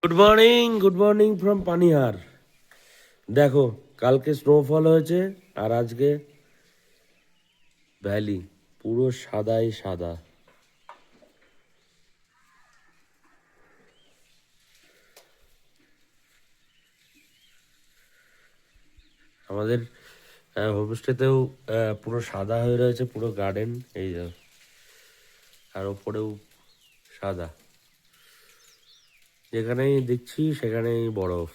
Good morning from পানিহার। দেখো, কালকে snowfall হয়েছে আর আজকে ভ্যালি পুরো সাদাই সাদা। আমাদের হোমস্টেতেও পুরো সাদা হয়ে রয়েছে, পুরো গার্ডেন এই যা, আর ওপরেও সাদা। যেখানেই দেখছি সেখানেই বরফ।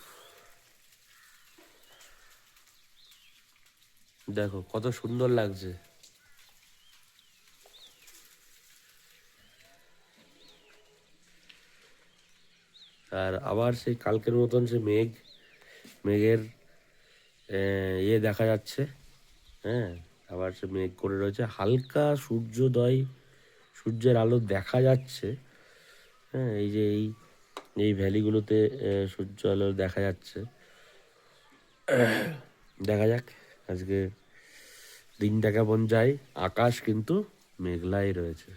দেখো কত সুন্দর লাগছে। আর আবার সেই কালকের মতন সে মেঘের ইয়ে দেখা যাচ্ছে। হ্যাঁ, আবার সে মেঘ করে রয়েছে, হালকা সূর্যোদয়, সূর্যের আলো দেখা যাচ্ছে। হ্যাঁ, এই যে এই ভ্যালিগুলোতে সূর্য আলো দেখা যাচ্ছে। দেখা যাক আজকে দিনটা কেমন যায়। আকাশ কিন্তু মেঘলাই রয়েছে।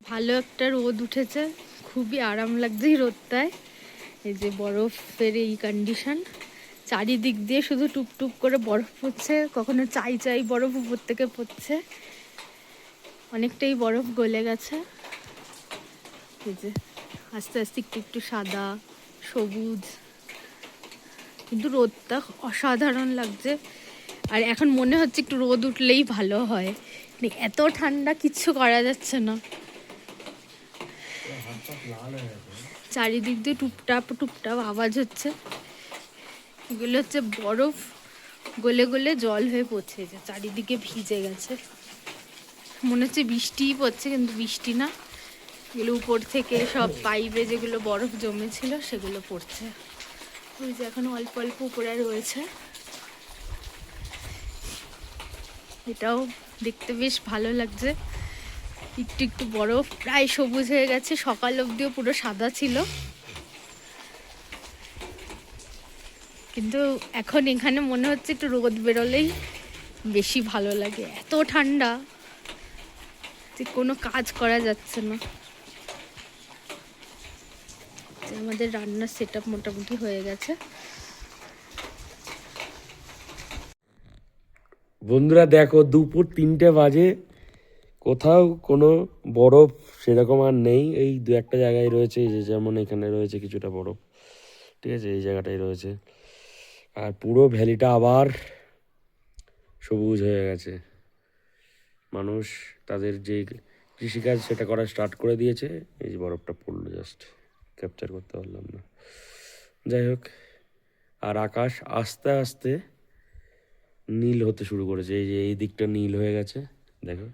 ভালো একটা রোদ উঠেছে, খুবই আরাম লাগছে এই রোদটায়। এই যে বরফের এই কন্ডিশন, চারিদিক দিয়ে শুধু টুপটুপ করে বরফ পড়ছে, কখনো চাই চাই বরফ উপর থেকে পড়ছে। অনেকটাই বরফ গলে গেছে। এই যে আস্তে আস্তে একটু একটু সাদা সবুজ, কিন্তু রোদটা অসাধারণ লাগছে। আর এখন মনে হচ্ছে একটু রোদ উঠলেই ভালো হয়, মানে এত ঠান্ডা কিচ্ছু করা যাচ্ছে না। চারিদিক দিয়ে টুপটাপ টুপটাপ আওয়াজ হচ্ছে, এগুলো হচ্ছে বরফ গলে গলে জল হয়ে পড়ছে, যে চারিদিকে ভিজে গেছে। মনে হচ্ছে বৃষ্টিই পড়ছে, কিন্তু বৃষ্টি না, এগুলো উপর থেকে সব পাইপে যেগুলো বরফ জমেছিল সেগুলো পড়ছে। ওই যে এখন অল্প অল্প উপরে রয়েছে। এটাও দেখতে বেশ ভালো লাগছে। একটু একটু বরফ প্রায় সবুজ হয়ে গেছে, সকাল অবধিও পুরো সাদা ছিল, কিন্তু এখন এখানে মনে হচ্ছে একটু রোদ বেরোলেই বেশি ভালো লাগে। এত ঠান্ডা যে কোনো কাজ করা যাচ্ছে না। আমাদের রান্নার সেট আপ মোটামুটি হয়ে গেছে। বন্ধুরা দেখো, দুপুর 3টে বাজে, কোথাও কোনো বরফ সেরকম আর নেই। এই দু একটা জায়গায় রয়েছে, এই যে যেমন এখানে রয়েছে কিছুটা বরফ, ঠিক আছে, এই জায়গাটাই রয়েছে। আর পুরো ভ্যালিটা আবার সবুজ হয়ে গেছে। মানুষ তাদের যে কৃষিকাজ সেটা করা স্টার্ট করে দিয়েছে। এই যে বরফটা পড়লো, জাস্ট ক্যাপচার করতে পারলাম না, যাই হোক। আর আকাশ আস্তে আস্তে নীল হতে শুরু করেছে, এই যে এই দিকটা নীল হয়ে গেছে দেখো।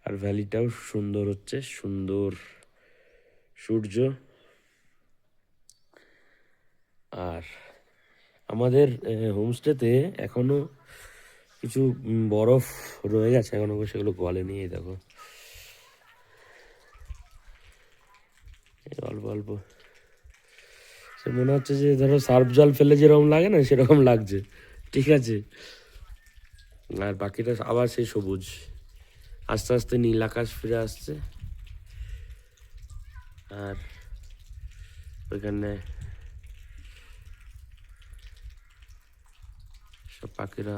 আর ভ্যালিটাও সুন্দর হচ্ছে, সুন্দর সূর্য। আর আমাদের হোমস্টেতে এখনো কিছু বরফ রয়ে গেছে, এখনো সেগুলো গলেনি। এই দেখো অল্প অল্প, সে মনে হচ্ছে যে ধরো সার্ফ জল ফেলে যেরকম লাগে না, সেরকম লাগছে, ঠিক আছে। আর বাকিটা আবার সেই সবুজ, আস্তে আস্তে নীল আকাশ ফিরে আসছে। আর ওইখানে সব পাখিরা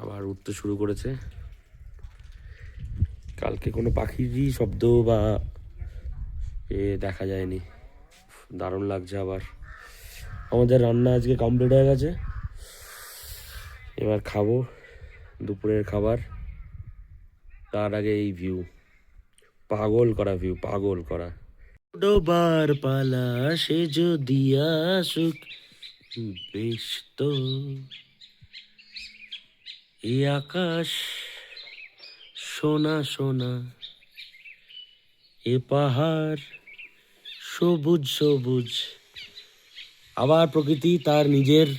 আবার উঠতে শুরু করেছে। কালকে কোনো পাখিরই শব্দ বা দেখা যায়নি। দারুণ লাগছে। আবার আমাদের রান্না আজকে কমপ্লিট হয়ে গেছে, এবার খাবো দুপুরের খাবার। তার আগে এই ভিউ, পাগল করা ভিউ, পাগল করা। ডোবার পালা সে যদি আসুক, বেশ তো এই আকাশ সোনা সোনা, এ পাহাড় সবুজ সবুজ। আবার প্রকৃতি তার নিজের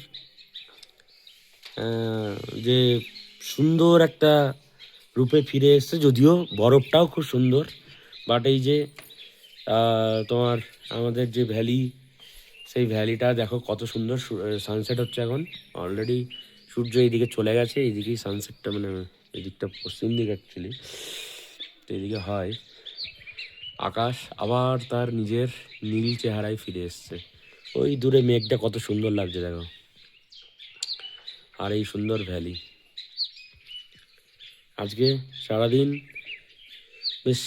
যে সুন্দর একটা রূপে ফিরে এসছে। যদিও বরফটাও খুব সুন্দর, বাট এই যে তোমার আমাদের যে ভ্যালি, সেই ভ্যালিটা দেখো কত সুন্দর। সানসেট হচ্ছে এখন, অলরেডি সূর্য এইদিকে চলে গেছে, এইদিকেই সানসেটটা, মানে এদিকটা পশ্চিম দিক অ্যাকচুয়ালি, তো এইদিকে হয়। আকাশ আবার তার নিজের নীল চেহারায় ফিরে এসছে। ওই দূরে মেঘটা কত সুন্দর লাগছে দেখো, আর এই সুন্দর ভ্যালি। আজকে সারাদিন বেশ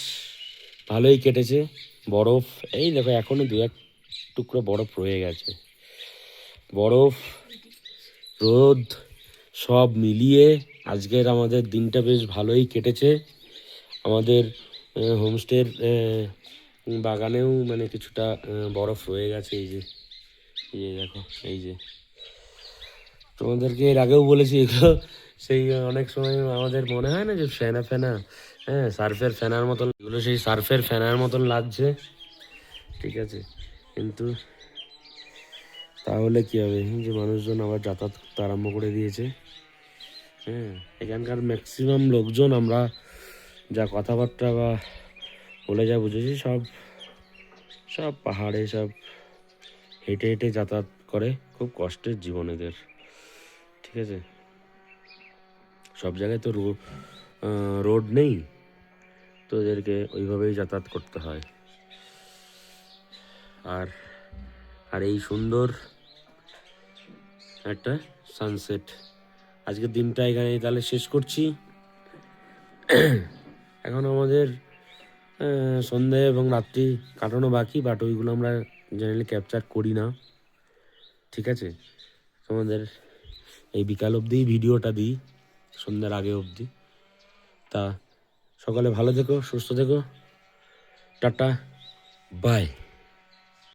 ভালোই কেটেছে। বরফ, এই দেখো এখনো দু এক টুকরো বরফ রয়ে গেছে। বরফ, রোদ সব মিলিয়ে আজকের আমাদের দিনটা বেশ ভালোই কেটেছে। আমাদের হোমস্টের বাগানেও মানে কিছুটা বরফ রয়ে গেছে। এই যে দেখো, এই যে তোমাদেরকে এর আগেও বলেছি এগুলো সেই অনেক সময় আমাদের মনে হয় না যে ফেনা ফেনা, হ্যাঁ সার্ফের ফেনার মতন, এগুলো সেই সার্ফের ফেনার মতন লাগছে, ঠিক আছে। কিন্তু তাহলে কী হবে, যে মানুষজন আবার যাতায়াত করতে আরম্ভ করে দিয়েছে। হ্যাঁ, এখানকার ম্যাক্সিমাম লোকজন আমরা যা কথাবার্তা বা বলে যা বুঝেছি, সব সব পাহাড়ে সব হেঁটে হেঁটে যাতায়াত করে, খুব কষ্টের জীবন এদের, ঠিক আছে। সব জায়গায় তো রোড নেই, তো এদেরকে ওইভাবেই যাতায়াত করতে হয়। আর আর এই সুন্দর একটা সানসেট, আজকের দিনটা এখানে তাহলে শেষ করছি। এখন আমাদের সন্ধে এবং রাত্রি কাটানো বাকি, বাট ওইগুলো আমরা জেনারেলি ক্যাপচার করি না, ঠিক আছে। তোমাদের এই বিকাল অবধি ভিডিওটা দিই, সন্ধ্যার আগে অবধি। তা সকালে ভালো থেকো, সুস্থ থেকো, টাটা, বাই।